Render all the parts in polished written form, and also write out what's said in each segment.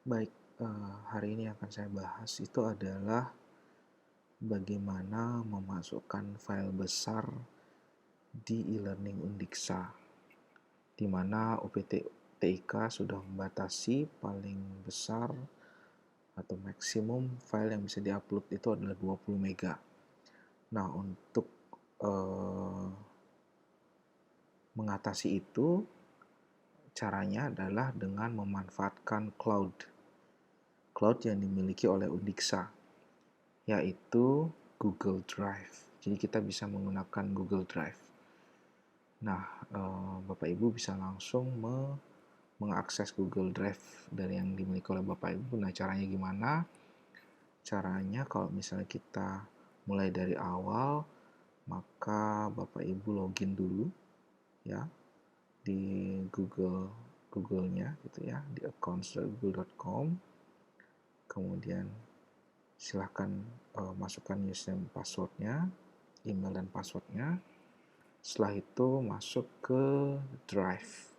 Baik, hari ini akan saya bahas itu adalah bagaimana memasukkan file besar di e-learning Undiksa, di mana UPT TIK sudah membatasi paling besar atau maksimum file yang bisa diupload itu adalah 20 mega. Nah, untuk mengatasi itu, caranya adalah dengan memanfaatkan cloud yang dimiliki oleh Undiksa, yaitu Google Drive. Jadi kita bisa menggunakan Google Drive. Nah, Bapak Ibu bisa langsung mengakses Google Drive dari yang dimiliki oleh Bapak Ibu. Nah, caranya gimana? Caranya kalau misalnya kita mulai dari awal, maka Bapak Ibu login dulu ya di Google-nya gitu ya, di accounts.google.com. Kemudian silahkan masukkan username passwordnya, email dan passwordnya. Setelah itu masuk ke Drive.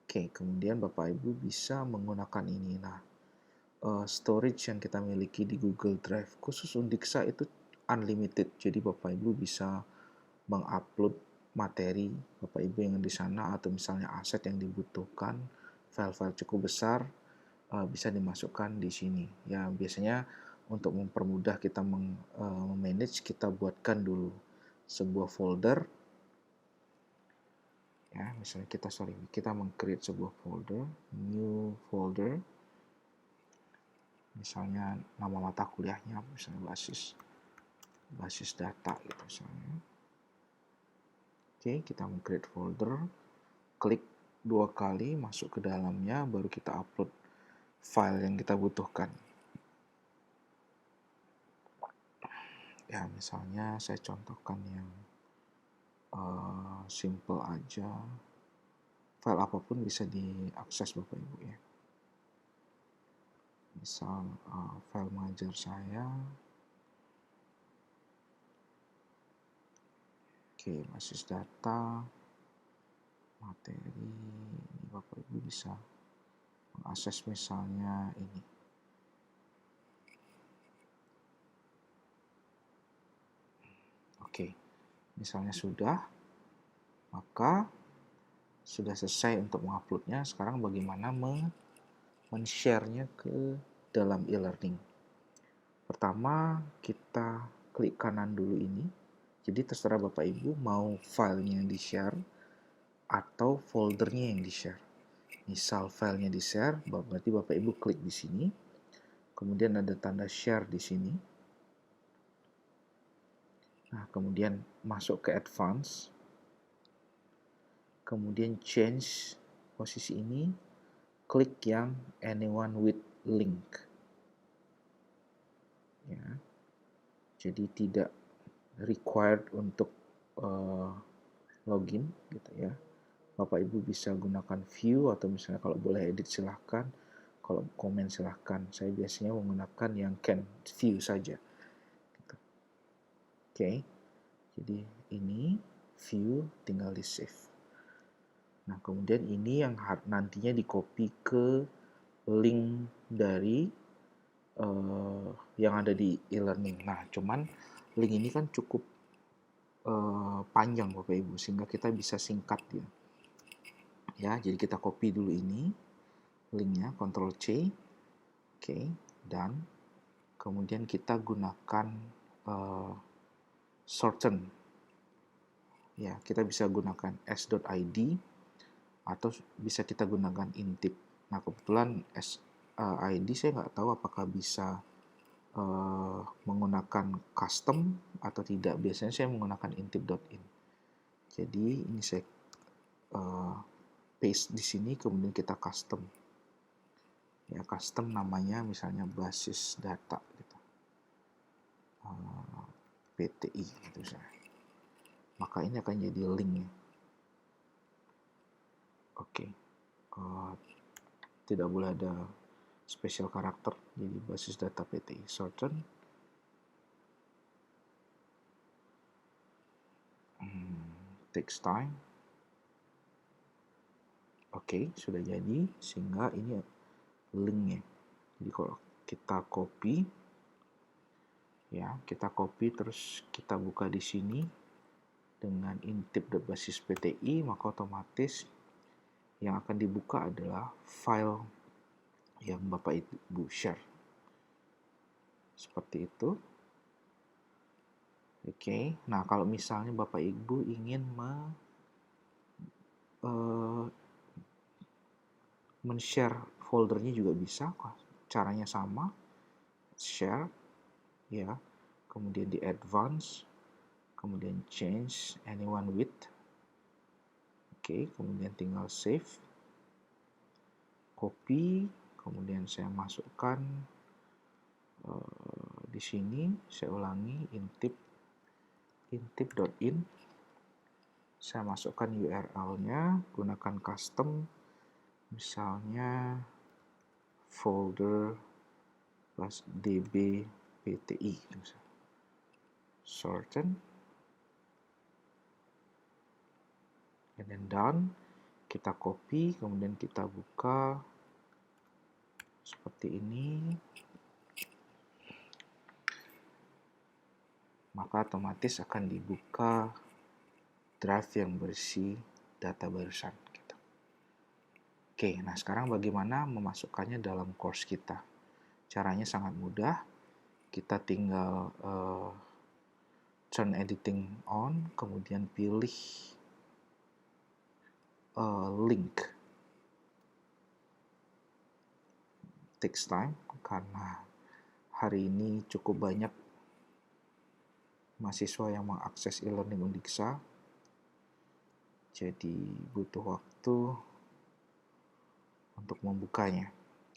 Oke, kemudian Bapak Ibu bisa menggunakan ini. Nah, storage yang kita miliki di Google Drive khusus Undiksa itu unlimited. Jadi Bapak Ibu bisa mengupload materi Bapak Ibu yang di sana, atau misalnya aset yang dibutuhkan, file-file cukup besar, bisa dimasukkan di sini. Ya, biasanya untuk mempermudah kita memanage, kita buatkan dulu sebuah folder. Ya, misalnya kita meng-create sebuah folder, new folder, misalnya nama mata kuliahnya, misalnya basis data gitu misalnya. Oke, kita meng-create folder, klik 2 kali masuk ke dalamnya, baru kita upload file yang kita butuhkan. Ya, misalnya saya contohkan yang simple aja. File apapun bisa diakses Bapak Ibu ya. Misal file mengajar saya. Oke, basis data, materi, ini Bapak Ibu bisa mengakses misalnya ini. Oke, misalnya sudah, maka sudah selesai untuk menguploadnya. Sekarang bagaimana men-share-nya ke dalam e-learning. Pertama, kita klik kanan dulu ini. Jadi terserah Bapak Ibu mau filenya yang di-share atau foldernya yang di-share. Misal filenya di-share, berarti Bapak Ibu klik di sini. Kemudian ada tanda share di sini. Nah, kemudian masuk ke advance. Kemudian change posisi ini, klik yang anyone with link. Ya. Jadi tidak required untuk login gitu ya. Bapak Ibu bisa gunakan view, atau misalnya kalau boleh edit silahkan, kalau komen silahkan. Saya biasanya menggunakan yang can view saja gitu. Oke, jadi ini view, tinggal di save. Nah, kemudian ini yang nantinya di copy ke link dari yang ada di e-learning. Nah, cuman link ini kan cukup panjang Bapak Ibu, sehingga kita bisa singkat ya. Ya, jadi kita copy dulu ini linknya, Ctrl C, oke, dan kemudian kita gunakan shorten. Ya, kita bisa gunakan s.id atau bisa kita gunakan intip. Nah, kebetulan ID saya nggak tahu apakah bisa menggunakan custom atau tidak. Biasanya saya menggunakan intip.in. Jadi ini saya paste di sini, kemudian kita custom. Ya, custom namanya misalnya basis data gitu. PTI gitu misalnya. Maka ini akan jadi linknya. Oke. Tidak boleh ada special karakter, jadi basis data PTI. Shorten. Takes time. Oke, sudah jadi, sehingga ini linknya. Jadi kalau kita copy, ya kita copy terus kita buka di sini dengan intip.basis PTI, maka otomatis yang akan dibuka adalah file yang Bapak Ibu share. Seperti itu. Oke, nah kalau misalnya Bapak Ibu ingin men-share foldernya juga bisa, caranya sama, share, ya, kemudian di advance, kemudian change anyone with, oke, kemudian tinggal save, copy, kemudian saya masukkan di sini, saya ulangi intip.in, saya masukkan URL-nya, gunakan custom, misalnya folder plus db pti, certain, and then done. Kita copy, kemudian kita buka seperti ini, maka otomatis akan dibuka drive yang berisi data barusan. Gitu. Oke, nah sekarang bagaimana memasukkannya dalam course kita? Caranya sangat mudah. Kita tinggal turn editing on, kemudian pilih link. Takes time, karena hari ini cukup banyak mahasiswa yang mengakses e-learning Undiksa, jadi butuh waktu untuk membukanya.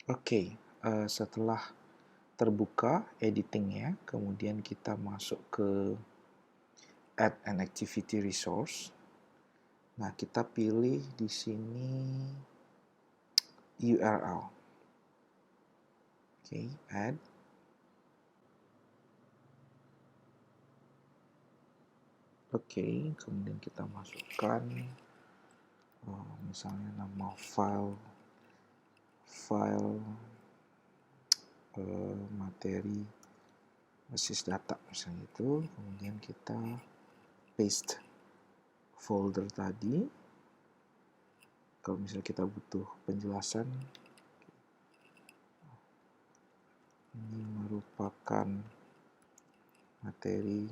Oke, setelah terbuka editingnya, kemudian kita masuk ke add an activity resource. Nah, kita pilih di sini URL. Oke, add. Oke, kemudian kita masukkan misalnya nama file materi basis data misalnya itu, kemudian kita paste folder tadi. Kalau misalnya kita butuh penjelasan, ini merupakan materi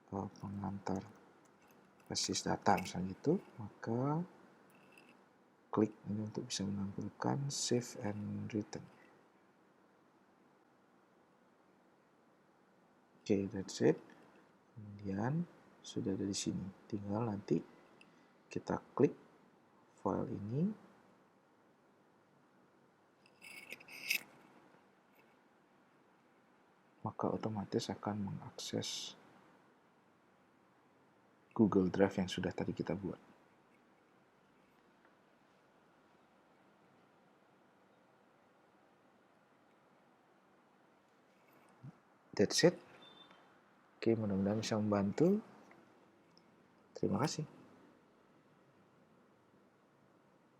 pengantar basis data misalnya itu, maka klik ini untuk bisa menampilkan save and return. Oke, that's it. Kemudian sudah ada di sini. Tinggal nanti kita klik file ini. Maka otomatis akan mengakses Google Drive yang sudah tadi kita buat. That's it. Oke, mudah-mudahan bisa membantu. Terima kasih.